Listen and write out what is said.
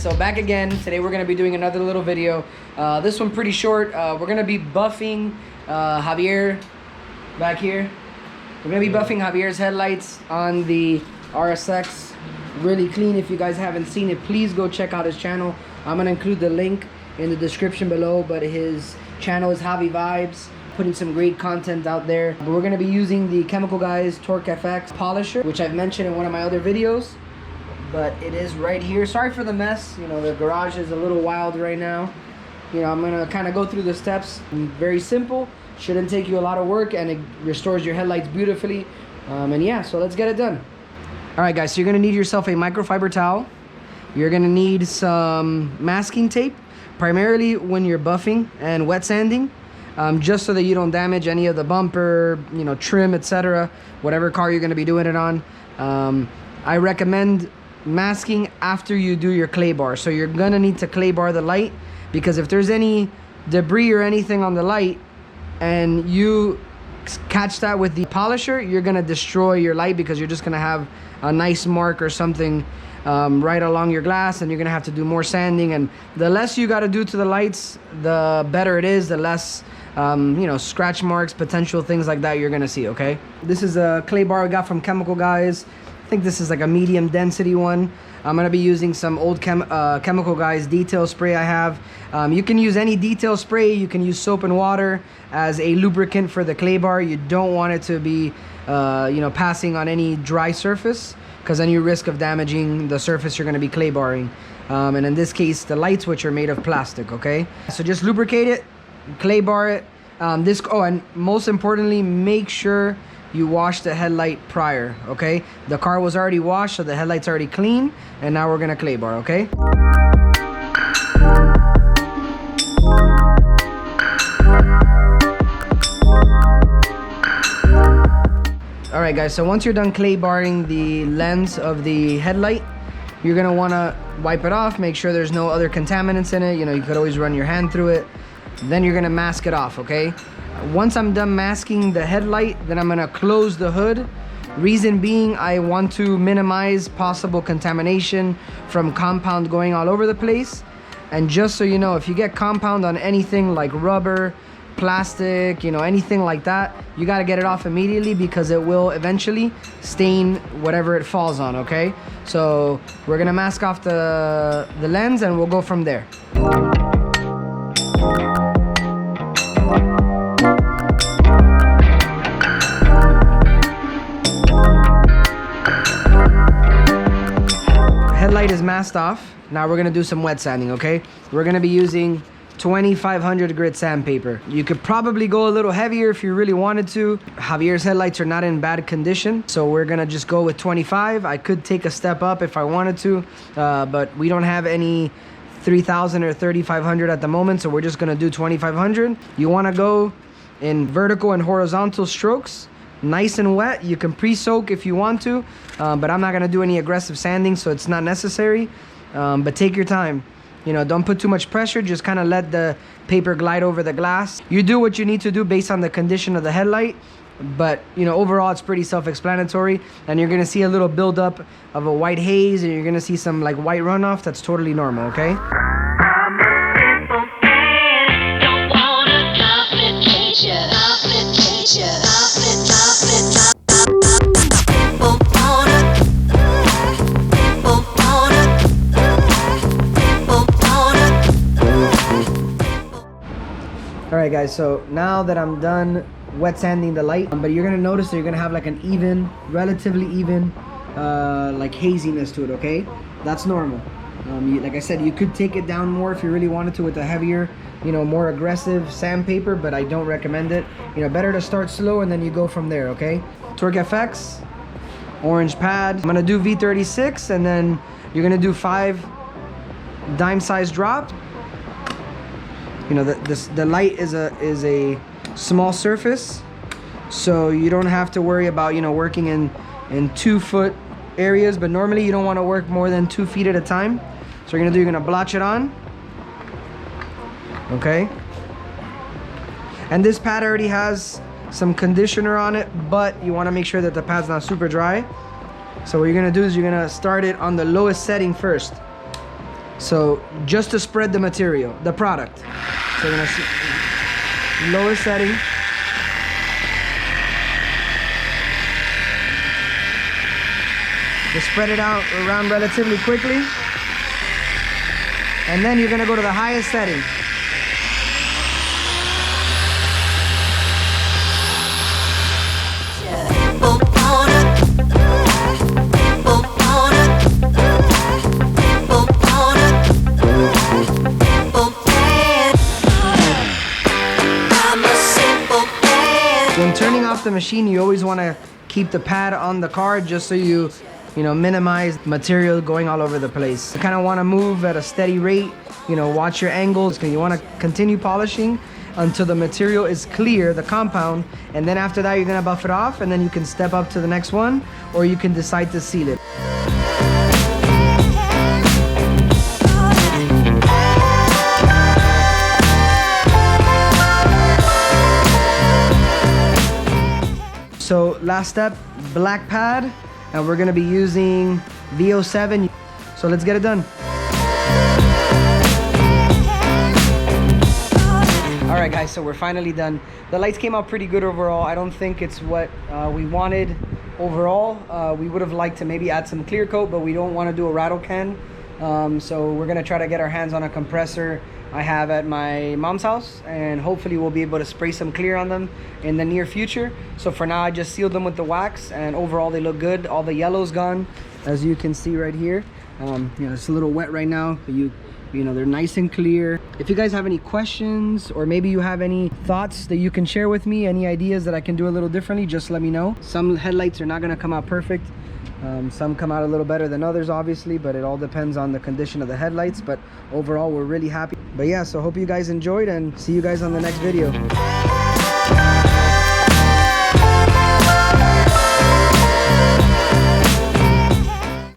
so back again. Today we're gonna be doing another little video. This one pretty short. We're gonna be buffing Javier back here. We're gonna be buffing Javier's headlights on the RSX. Really clean. If you guys haven't seen it, please go check out his channel. I'm gonna include the link in the description below, but his channel is Javi Vibes, putting some great content out there. But we're gonna be using the Chemical Guys Torque FX polisher, which I've mentioned in one of my other videos, but it is right here. Sorry for the mess, you know, the garage is a little wild right now. You know, I'm gonna kind of go through the steps. Very simple, shouldn't take you a lot of work, and it restores your headlights beautifully. And yeah, so let's get it done. All right guys, so you're gonna need yourself a microfiber towel. You're gonna need some masking tape, primarily when you're buffing and wet sanding, just so that you don't damage any of the bumper, you know, trim, etc. Whatever car you're gonna be doing it on. I recommend masking after you do your clay bar. So you're gonna need to clay bar the light, because if there's any debris or anything on the light and you catch that with the polisher, you're gonna destroy your light, because you're just gonna have a nice mark or something right along your glass, and you're gonna have to do more sanding. And the less you got to do to the lights, the better it is, the less you know, scratch marks, potential things like that you're gonna see. Okay, this is a clay bar we got from Chemical Guys. I think this is like a medium density one. I'm gonna be using some old Chemical Guys detail spray I have. You can use any detail spray. You can use soap and water as a lubricant for the clay bar. You don't want it to be you know, passing on any dry surface, because then you risk of damaging the surface you're gonna be clay barring. And in this case, the lights, which are made of plastic. Okay, so just lubricate it, clay bar it. Oh, and most importantly, make sure you wash the headlight prior. Okay, the car was already washed, so the headlight's already clean, and now we're gonna clay bar. Okay, all right guys, so once you're done clay barring the lens of the headlight, you're gonna want to wipe it off, make sure there's no other contaminants in it. You know, you could always run your hand through it. Then you're gonna mask it off. Okay, once I'm done masking the headlight, then I'm gonna close the hood. Reason being, I want to minimize possible contamination from compound going all over the place. And just so you know, if you get compound on anything like rubber, plastic, you know, anything like that, you got to get it off immediately, because it will eventually stain whatever it falls on. Okay, so we're gonna mask off the lens, and we'll go from there. Headlight is masked off. Now we're gonna do some wet sanding. Okay, we're gonna be using 2500 grit sandpaper. You could probably go a little heavier if you really wanted to. Javier's headlights are not in bad condition, so we're gonna just go with 25. I could take a step up if I wanted to, but we don't have any 3000 or 3500 at the moment, so we're just gonna do 2500. You wanna go in vertical and horizontal strokes, nice and wet. You can pre-soak if you want to, but I'm not gonna do any aggressive sanding, so it's not necessary. But take your time. You know, don't put too much pressure, just kind of let the paper glide over the glass. You do what you need to do based on the condition of the headlight, but you know, overall it's pretty self-explanatory. And you're gonna see a little buildup of a white haze, and you're gonna see some like white runoff. That's totally normal. Okay, Alright guys, so now that I'm done wet sanding the light, but you're gonna notice that you're gonna have like an even, relatively even like haziness to it. Okay, that's normal. Like I said, you could take it down more if you really wanted to with a heavier, you know, more aggressive sandpaper, but I don't recommend it. You know, better to start slow and then you go from there. Okay, Torque FX, orange pad. I'm gonna do V36, and then you're gonna do 5 dime size drops. You know, the light is a small surface, so you don't have to worry about, you know, working in 2 foot areas, but normally you don't want to work more than 2 feet at a time. So you're gonna blotch it on. Okay, and this pad already has some conditioner on it, but you want to make sure that the pad's not super dry. So what you're gonna do is you're gonna start it on the lowest setting first. So just to spread the material, the product. So we're gonna see lower setting. Just spread it out around relatively quickly. And then you're gonna go to the highest setting. When turning off the machine, you always want to keep the pad on the card just so you minimize material going all over the place. You kind of want to move at a steady rate, watch your angles, because you want to continue polishing until the material is clear, the compound, and then after that you're going to buff it off, and then you can step up to the next one, or you can decide to seal it. So last step, black pad, and we're gonna be using V07. So let's get it done. All right guys, so we're finally done. The lights came out pretty good overall. I don't think it's what we wanted overall. We would have liked to maybe add some clear coat, but we don't want to do a rattle can. So we're gonna try to get our hands on a compressor I have at my mom's house, and hopefully we'll be able to spray some clear on them in the near future. So for now I just sealed them with the wax, and overall they look good. All the yellow's gone, as you can see right here. It's a little wet right now, but they're nice and clear. If you guys have any questions, or maybe you have any thoughts that you can share with me, any ideas that I can do a little differently, just let me know. Some headlights are not gonna come out perfect. Some come out a little better than others, obviously, but it all depends on the condition of the headlights. But overall, we're really happy. But yeah, so hope you guys enjoyed, and see you guys on the next video.